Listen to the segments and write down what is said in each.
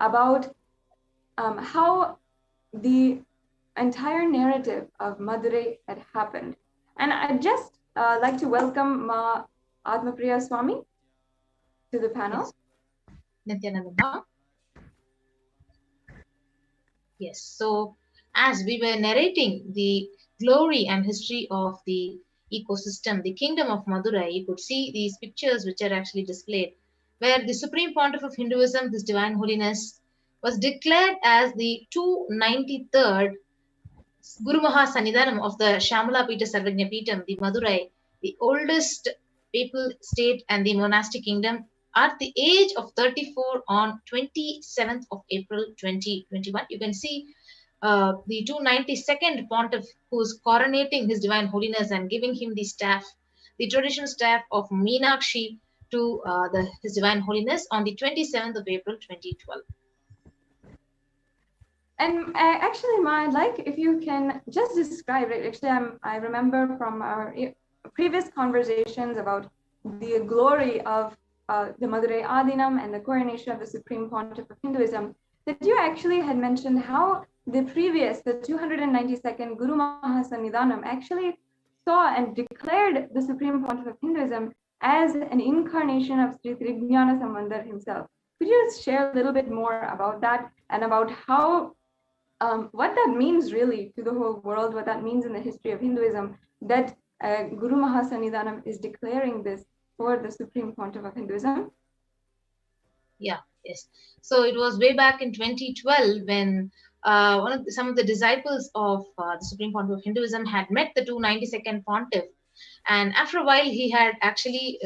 about how the entire narrative of Madurai had happened. And I'd just like to welcome Ma Atmapriya Swami to the panel. Nityananda. Yes, so as we were narrating the glory and history of the ecosystem, the kingdom of Madurai, you could see these pictures which are actually displayed, where the Supreme Pontiff of Hinduism, His Divine Holiness, was declared as the 293rd Guru Maha Sannidhanam of the Shamala Pita Sarvagnya Peetam, the Madurai, the oldest papal state and the monastic kingdom, at the age of 34 on 27th of April 2021. You can see the 292nd pontiff who's coronating His Divine Holiness and giving him the staff, the traditional staff of Meenakshi to His Divine Holiness on the 27th of April 2012. And actually, Ma, I'd like if you can just describe it. Actually, I remember from our previous conversations about the glory of the Madurai Adinam and the coronation of the Supreme Pontiff of Hinduism, that you actually had mentioned how the 292nd Guru Maha Sannidhanam actually saw and declared the Supreme Pontiff of Hinduism as an incarnation of Sri Trignyana Sambandar himself. Could you just share a little bit more about that and about how what that means really to the whole world, what that means in the history of Hinduism, that Guru Maha Sannidhanam is declaring this for the Supreme Pontiff of Hinduism? Yeah, yes. So it was way back in 2012 when some of the disciples of the Supreme Pontiff of Hinduism had met the 292nd Pontiff. And after a while, he had actually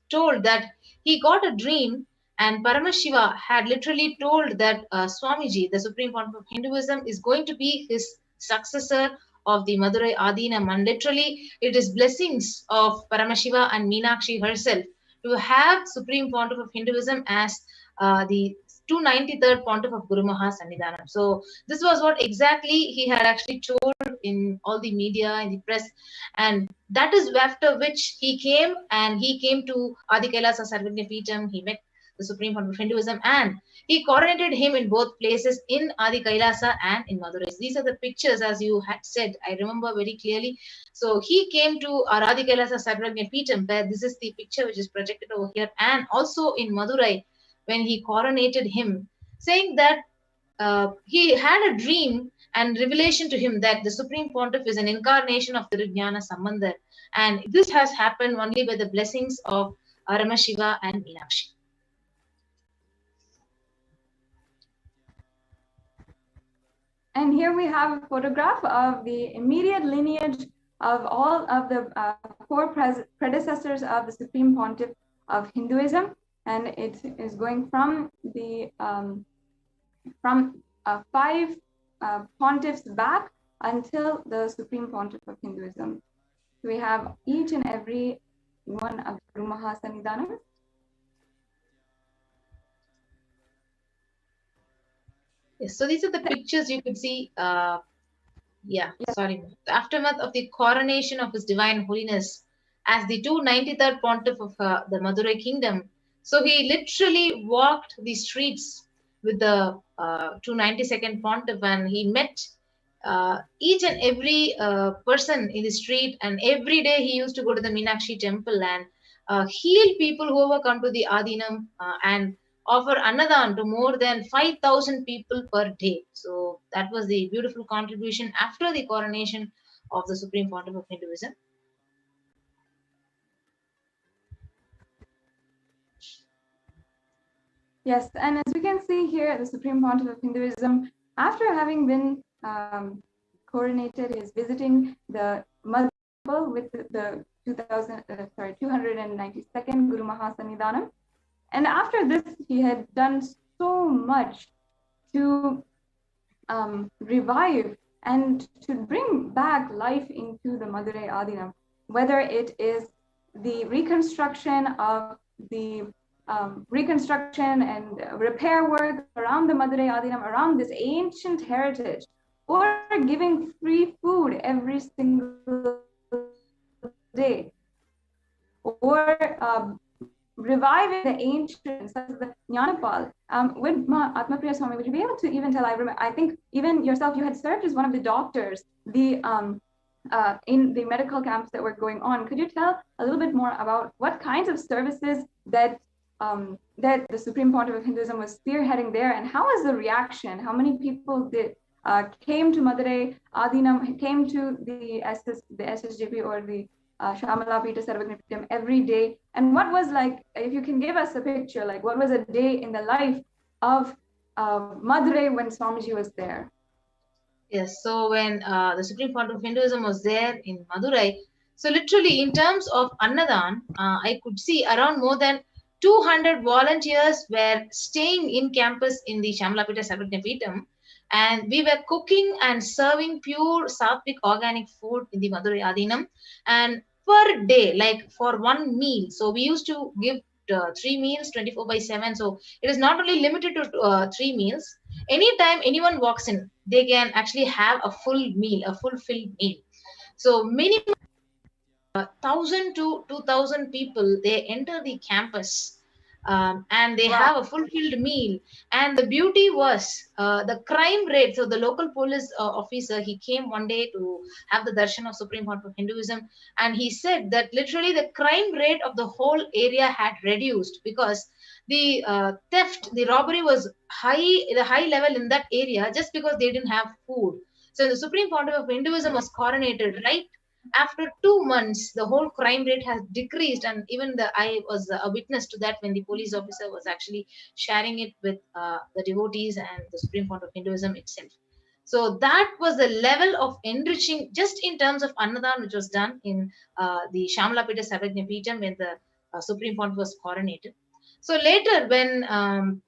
told that he got a dream, and Paramashiva had literally told that Swamiji, the Supreme Pontiff of Hinduism, is going to be his successor of the Madurai Adinam. And literally, it is blessings of Paramashiva and Meenakshi herself to have Supreme Pontiff of Hinduism as the 293rd Pontiff of Guru Maha Sannidhanam. So this was what exactly he had actually told in all the media, in the press, and that is after which he came to Adi Kailasa Sarvagnya Peetam. He met the Supreme Pontiff of Hinduism and he coronated him in both places, in Adi Kailasa and in Madurai. These are the pictures, as you had said, I remember very clearly. So he came to our Adi Kailasa Sarvagnya Peetam, where this is the picture which is projected over here, and also in Madurai when he coronated him, saying that he had a dream and revelation to him that the Supreme Pontiff is an incarnation of the Trignyana Sambandar, and this has happened only by the blessings of Paramashiva and Meenakshi. And here we have a photograph of the immediate lineage of all of the four predecessors of the Supreme Pontiff of Hinduism, and it is going from the five pontiffs back until the Supreme Pontiff of Hinduism. We have each and every one of Guru Maha Sannidhanam. Yes, so these are the pictures you could see. The aftermath of the coronation of His Divine Holiness as the 293rd Pontiff of the Madurai Kingdom. So he literally walked the streets with the 292nd Pontiff, and he met each and every person in the street, and every day he used to go to the Meenakshi temple and heal people who ever come to the Adinam and offer annadan to more than 5,000 people per day. So that was the beautiful contribution after the coronation of the Supreme Pontiff of Hinduism. Yes, and as we can see here, the Supreme Pontiff of Hinduism, after having been coronated, is visiting the Temple with the 292nd Guru Maha Sannidhanam. And after this, he had done so much to revive and to bring back life into the Madurai Adinam, whether it is the reconstruction of the reconstruction and repair work around the Madurai Adinam, around this ancient heritage, or giving free food every single day, or reviving the ancients, such as the Jnanapal. With Atmapriya Swami, would you be able to even tell, I think even yourself, you had served as one of the doctors in the medical camps that were going on. Could you tell a little bit more about what kinds of services that that the Supreme Pontiff of Hinduism was spearheading there, and how was the reaction? How many people came to Madurai Adinam, came to the SSGP or the Shamala Pita Sarvagnipitam every day? And what was like, if you can give us a picture, like what was a day in the life of Madurai when Swamiji was there? Yes, so when the Supreme Pontiff of Hinduism was there in Madurai, so literally in terms of Annadan, I could see around more than 200 volunteers were staying in campus in the Shamalapita Sarvagnapitam, and we were cooking and serving pure sattvic organic food in the Madurai Adinam, and per day, like for one meal. So we used to give 3 meals 24/7. So it is not only limited to 3 meals. Anytime anyone walks in, they can actually have a full meal, a fulfilled meal. So minimum 1,000 to 2,000 people, they enter the campus, and they have a fulfilled meal. And the beauty was the crime rate. So the local police officer, he came one day to have the darshan of Supreme Court of Hinduism, and he said that literally the crime rate of the whole area had reduced because the theft, the robbery was the high level in that area just because they didn't have food. So the Supreme Court of Hinduism was coronated right after 2 months. The whole crime rate has decreased, and even I was a witness to that when the police officer was actually sharing it with the devotees and the Supreme Court of Hinduism itself. So that was the level of enriching just in terms of Annadan, which was done in the Shamalapita Sarvagnapitam when the Supreme Court was coronated. So later when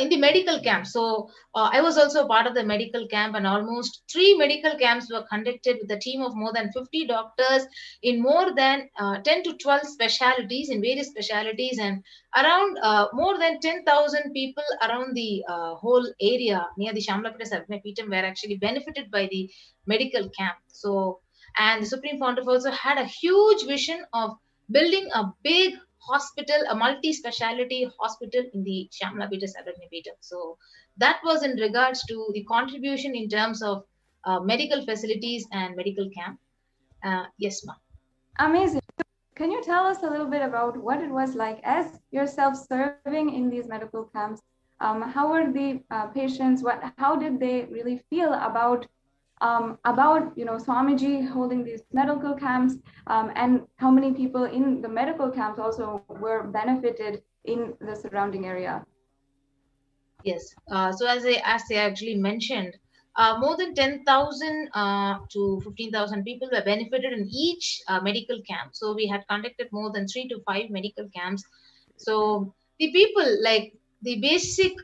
in the medical camp. So I was also part of the medical camp, and almost 3 medical camps were conducted with a team of more than 50 doctors in more than 10 to 12 specialties, in various specialties, and around more than 10,000 people around the whole area near the Shamlapita Sarvagnapitam were actually benefited by the medical camp. So, and the Supreme Pontiff also had a huge vision of building a big hospital, a multi-speciality hospital in the Shamlapita Sarvagnapitam. So that was in regards to the contribution in terms of medical facilities and medical camp. Yes, ma'am. Amazing. Can you tell us a little bit about what it was like as yourself serving in these medical camps? How were the patients? How did they really feel about Swamiji holding these medical camps, and how many people in the medical camps also were benefited in the surrounding area? Yes. So as I actually mentioned, more than 10,000 to 15,000 people were benefited in each medical camp. So we had conducted more than 3 to 5 medical camps. So the people, like the basic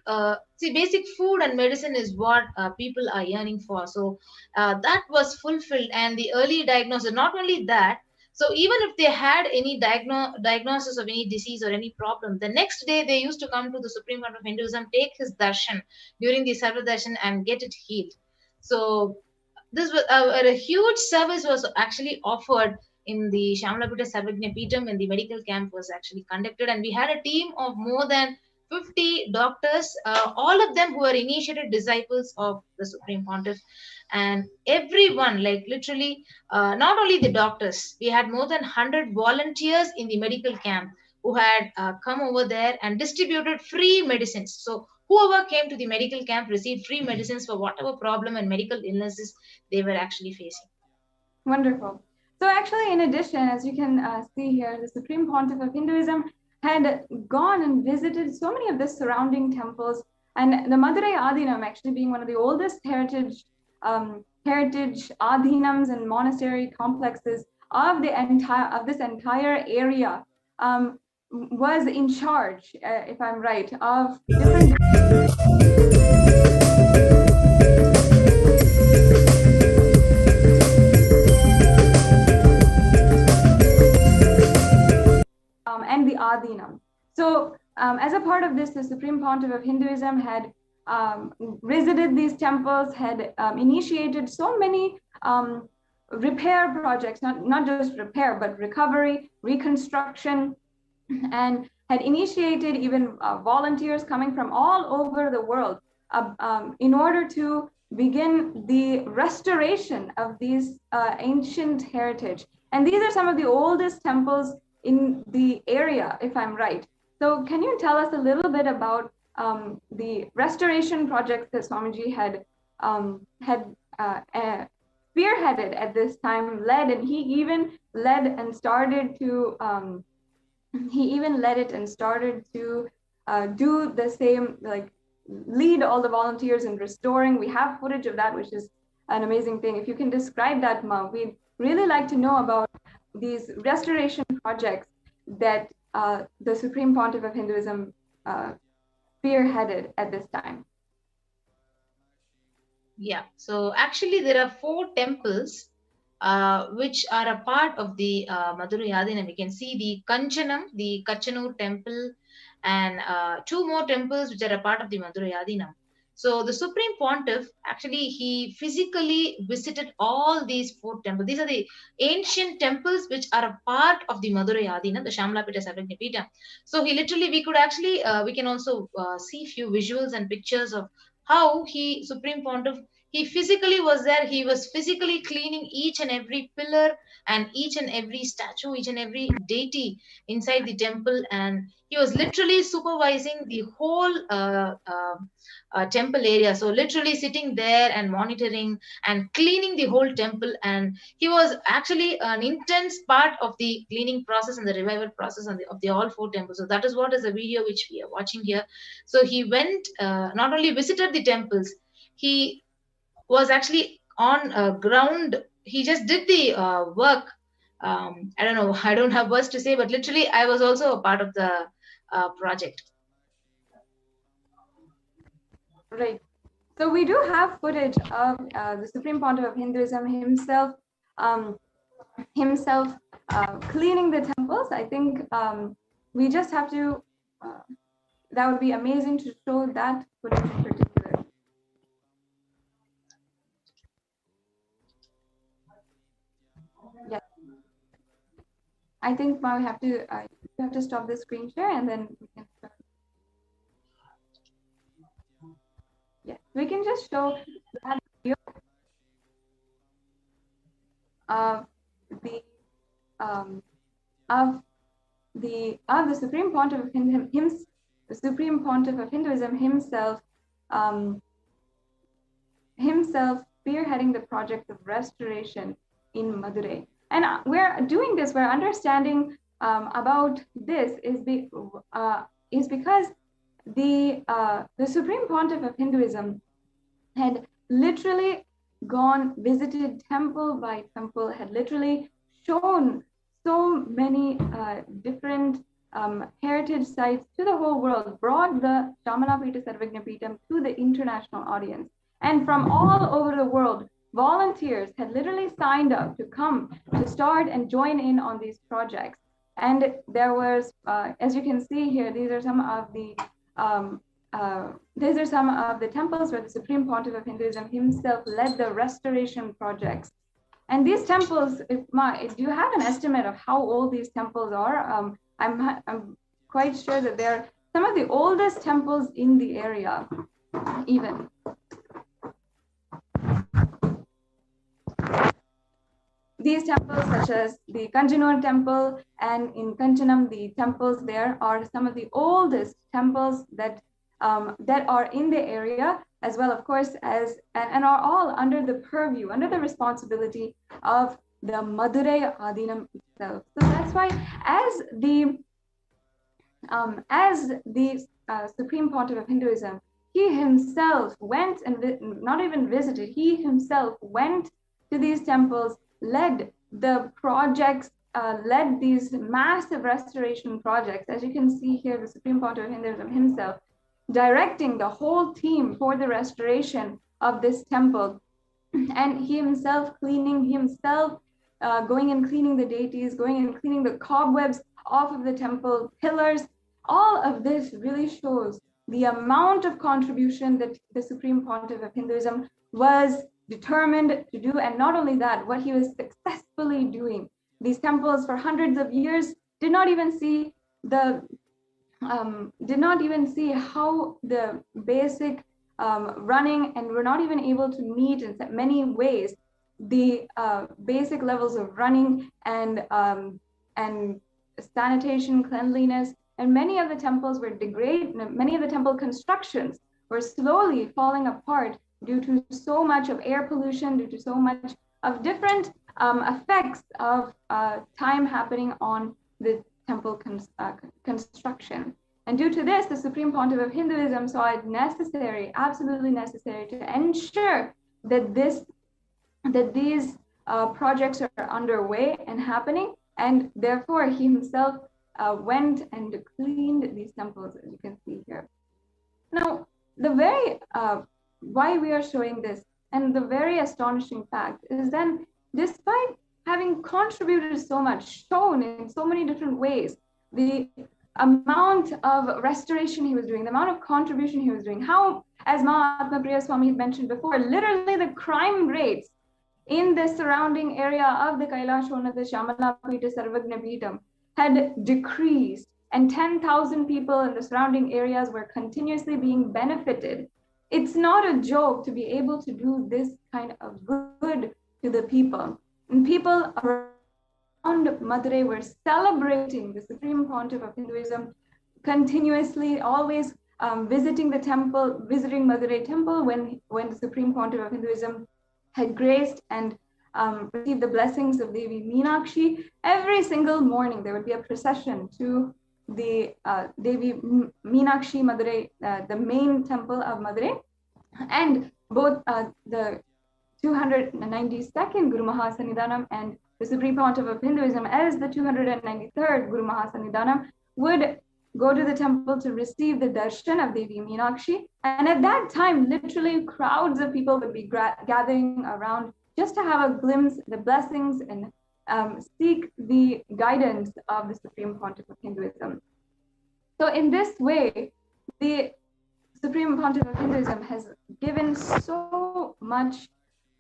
food and medicine is what people are yearning for. So that was fulfilled, and the early diagnosis. Not only that, so even if they had any diagnosis of any disease or any problem, the next day they used to come to the Supreme Court of Hinduism, take his darshan during the Sarva darshan and get it healed. So this was a huge service was actually offered in the Shamlapita Sarvagnapitam when the medical camp was actually conducted, and we had a team of more than 50 doctors, all of them who were initiated disciples of the Supreme Pontiff, and everyone, like literally, not only the doctors, we had more than 100 volunteers in the medical camp who had come over there and distributed free medicines. So whoever came to the medical camp received free medicines for whatever problem and medical illnesses they were actually facing. Wonderful. So actually, in addition, as you can see here, the Supreme Pontiff of Hinduism had gone and visited so many of the surrounding temples, and the Madurai Adinam, actually being one of the oldest heritage adinams and monastery complexes of this entire area, was in charge, if I'm right, of different. And the Adinam. So as a part of this, the Supreme Pontiff of Hinduism had visited these temples, had initiated so many repair projects, not just repair, but recovery, reconstruction, and had initiated even volunteers coming from all over the world in order to begin the restoration of these ancient heritage. And these are some of the oldest temples in the area, if I'm right. So can you tell us a little bit about the restoration projects that Swamiji had spearheaded at this time, led, and he even led and started to do the same, like lead all the volunteers in restoring. We have footage of that, which is an amazing thing. If you can describe that, Ma, we'd really like to know about these restoration projects that the Supreme Pontiff of Hinduism spearheaded at this time. Yeah, so actually there are 4 temples which are a part of the Madurai Adinam. We can see the Kanchanam, the Kachanur temple, and 2 more temples which are a part of the Madurai Adinam. So the Supreme Pontiff, actually, he physically visited all these 4 temples. These are the ancient temples which are a part of the Madurai Adinam, the Shamlapita Sarvajñapita. So he literally, we can also see few visuals and pictures of how Supreme Pontiff, he physically was there. He was physically cleaning each and every pillar and each and every statue, each and every deity inside the temple, and he was literally supervising the whole temple area. So literally sitting there and monitoring and cleaning the whole temple, and he was actually an intense part of the cleaning process and the revival process of the all 4 temples. So that is what is the video which we are watching here. So he went, not only visited the temples, he was actually on ground. He just did the work. I don't know, I don't have words to say, but literally I was also a part of the project. Right. So we do have footage of the Supreme Pontiff of Hinduism himself cleaning the temples. I think we just have to, that would be amazing to show that footage in particular. Yes. I think now we have to stop the screen share and then we can start. Yes, we can just show that video of the Supreme Pontiff of the Supreme Pontiff of Hinduism himself spearheading the project of restoration in Madurai. And we're doing this, we're understanding about this is because the Supreme Pontiff of Hinduism had literally visited temple by temple, had literally shown so many different heritage sites to the whole world, brought the Shamanapita Sarvajñapitam to the international audience. And from all over the world, volunteers had literally signed up to come to start and join in on these projects. And there was, as you can see here, these are some of the temples where the Supreme Pontiff of Hinduism himself led the restoration projects. And these temples, do you have an estimate of how old these temples are? I'm quite sure that they're some of the oldest temples in the area, even. These temples, such as the Kanjanur temple and in Kanchanam, the temples there are some of the oldest temples that are in the area, as well, of course, and are all under the purview, under the responsibility of the Madurai Adinam itself. So that's why, as the Supreme Pontiff of Hinduism, he himself went and not even visited, he himself went to these temples, led the projects, led these massive restoration projects. As you can see here, the Supreme Pontiff of Hinduism himself directing the whole team for the restoration of this temple, and he himself cleaning, going and cleaning the deities, going and cleaning the cobwebs off of the temple pillars. All of this really shows the amount of contribution that the Supreme Pontiff of Hinduism was determined to do, and not only that, what he was successfully doing. These temples for hundreds of years did not even see did not even see how the basic running, and were not even able to meet in many ways the basic levels of running and sanitation, cleanliness, and many of the temples were degraded. Many of the temple constructions were slowly falling apart due to so much of air pollution, due to so much of different effects of time happening on the temple construction. And due to this, the Supreme Pontiff of Hinduism saw it necessary, absolutely necessary, to ensure that these projects are underway and happening, and therefore he himself went and cleaned these temples, as you can see here. Now, the very why we are showing this, and the very astonishing fact is then, despite having contributed so much, shown in so many different ways, the amount of restoration he was doing, the amount of contribution he was doing, how, as Mahatma Priya Swami mentioned before, literally the crime rates in the surrounding area of the Kailashonata Shamala Pita Sarvagna Pitam had decreased, and 10,000 people in the surrounding areas were continuously being benefited. It's not a joke to be able to do this kind of good to the people. And people around Madurai were celebrating the Supreme Pontiff of Hinduism continuously, always visiting the temple, visiting Madurai temple when the Supreme Pontiff of Hinduism had graced and received the blessings of Devi Meenakshi. Every single morning there would be a procession to the Devi Meenakshi Madurai, the main temple of Madurai, and both the 292nd Guru Mahasanidhanam and the Supreme Pontiff of Hinduism as the 293rd Guru Mahasanidhanam would go to the temple to receive the darshan of Devi Meenakshi. And at that time, literally crowds of people would be gathering around just to have a glimpse, the blessings, and seek the guidance of the Supreme Pontiff of Hinduism. So in this way, the Supreme Pontiff of Hinduism has given so much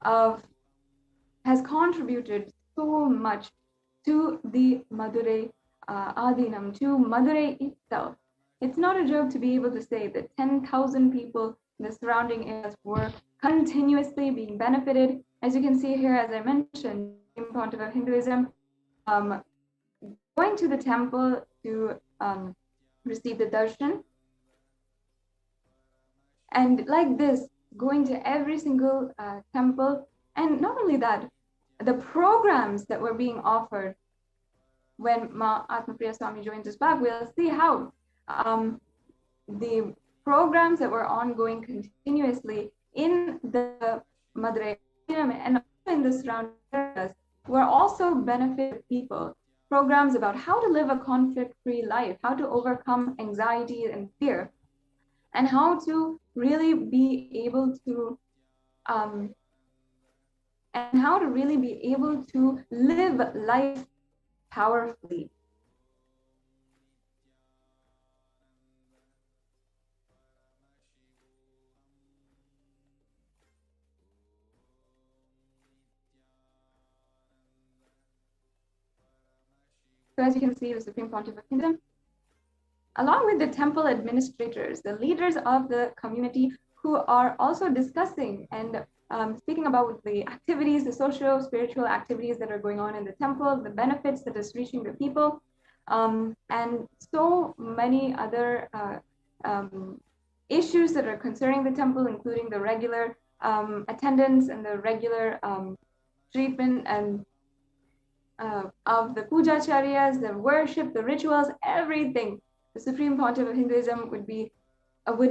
has contributed so much to the Madurai Adinam, to Madurai itself. It's not a joke to be able to say that 10,000 people in the surrounding areas were continuously being benefited. As you can see here, as I mentioned, the Pontiff of Hinduism going to the temple to receive the darshan, and like this, going to every single temple. And not only that, the programs that were being offered. When Mahatma Priya Swami joins us back, we'll see how the programs that were ongoing continuously in the Madurai and in the surrounding areas were also benefit people. Programs about how to live a conflict-free life, how to overcome anxiety and fear, and how to really be able to live life powerfully. So as you can see, the Supreme Pontiff of Hinduism, along with the temple administrators, the leaders of the community, who are also discussing and speaking about the activities, the social, spiritual activities that are going on in the temple, the benefits that is reaching the people, and so many other issues that are concerning the temple, including the regular attendance and the regular treatment and of the pujacharyas, the worship, the rituals, everything. The Supreme Pontiff of Hinduism would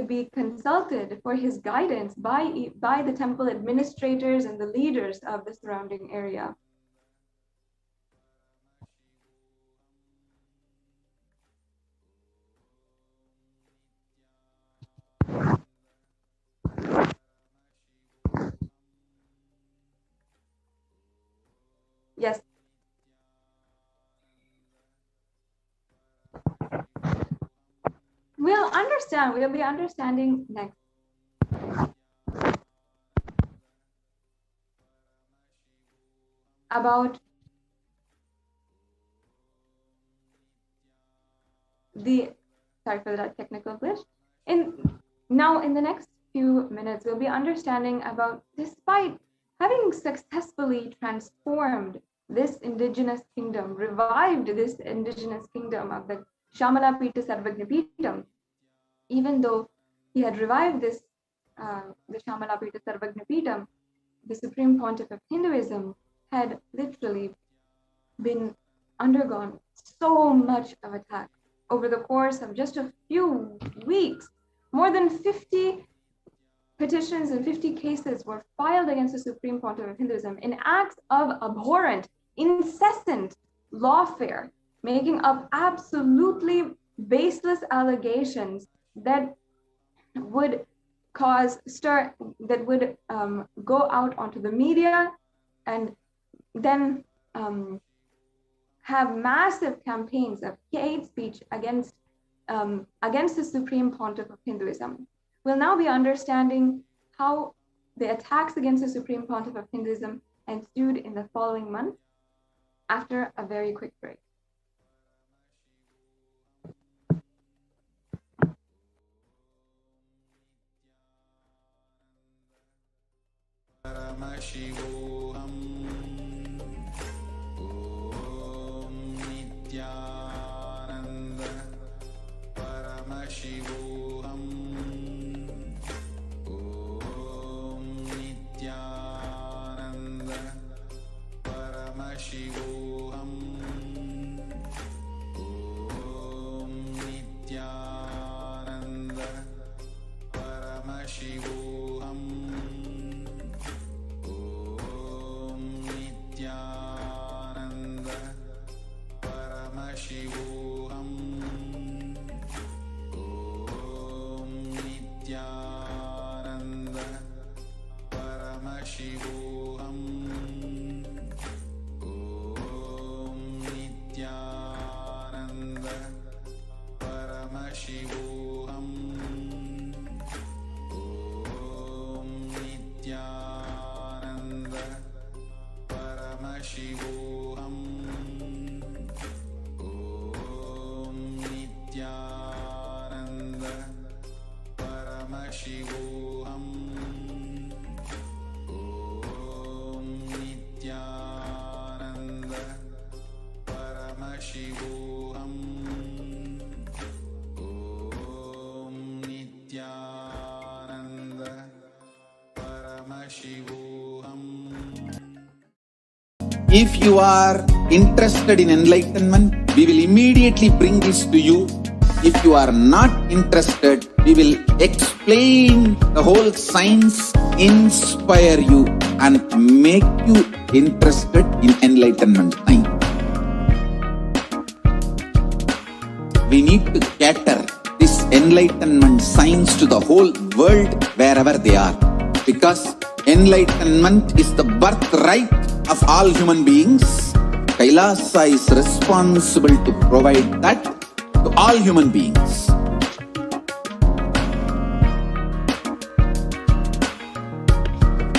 be consulted for his guidance by the temple administrators and the leaders of the surrounding area. Yes. We'll be understanding next. About sorry for that technical glitch. Now in the next few minutes, we'll be understanding about, despite having successfully transformed this indigenous kingdom, revived this indigenous kingdom of the Shamala Pita Sarvagna Pitam, even though he had revived this, the Shamala Pita Sarvagna Pitam, the Supreme Pontiff of Hinduism had literally been undergone so much of attack over the course of just a few weeks. More than 50 petitions and 50 cases were filed against the Supreme Pontiff of Hinduism in acts of abhorrent, incessant lawfare, making up absolutely baseless allegations that would go out onto the media and then have massive campaigns of hate speech against the Supreme Pontiff of Hinduism. We'll now be understanding how the attacks against the Supreme Pontiff of Hinduism ensued in the following months after a very quick break. If you are interested in enlightenment, we will immediately bring this to you. If you are not interested, we will explain the whole science, inspire you and make you interested in enlightenment time. We need to cater this enlightenment science to the whole world wherever they are, because enlightenment is the birthright of all human beings. Kailasa is responsible to provide that to all human beings.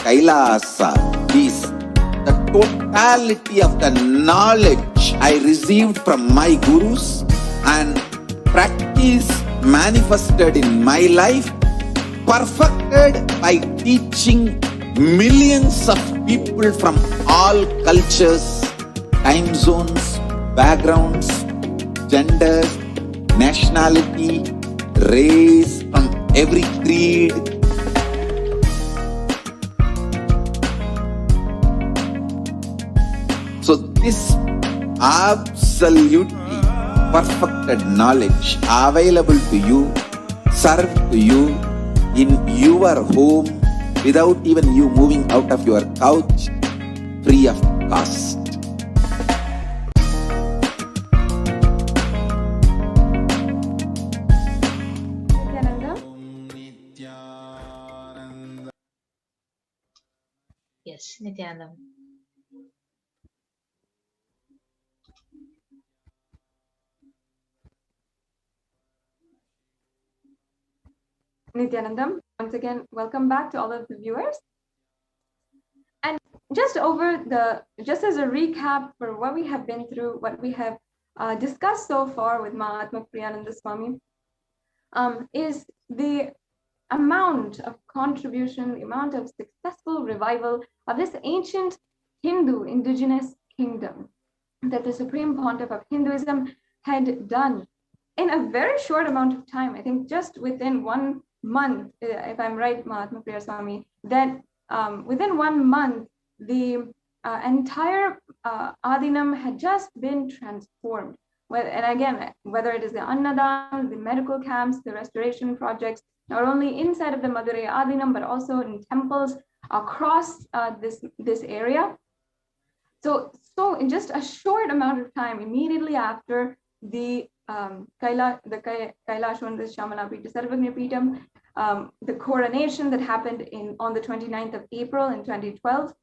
Kailasa is the totality of the knowledge I received from my gurus and practice manifested in my life, perfected by teaching millions of people from all cultures, time zones, backgrounds, genders, nationality, race, from every creed. So this absolutely perfected knowledge available to you, served to you in your home, without even you moving out of your couch, free of cost. Yes, Nityanandam. Nityanandam, once again, welcome back to all of the viewers. And just as a recap for what we have been through, what we have discussed so far with Mahatma Priyananda Swami is the amount of contribution, the amount of successful revival of this ancient Hindu indigenous kingdom that the Supreme Pontiff of Hinduism had done in a very short amount of time. I think just within 1 month, if I'm right, Mahatma Priya Swami, that within 1 month, the entire Adinam had just been transformed. And again, whether it is the Annadam, the medical camps, the restoration projects, not only inside of the Madurai Adinam, but also in temples across this area. So in just a short amount of time, immediately after the Kailasa Shamanapita Sarvagnapitam, the coronation that happened on the 29th of April in 2012,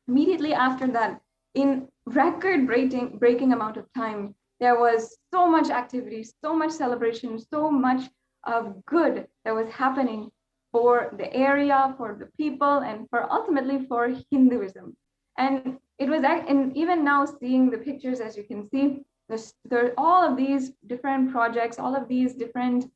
immediately after that, in record-breaking amount of time, there was so much activity, so much celebration, so much of good that was happening for the area, for the people, and ultimately for Hinduism. And it was, and even now seeing the pictures, as you can see, there are all of these different projects, all of these different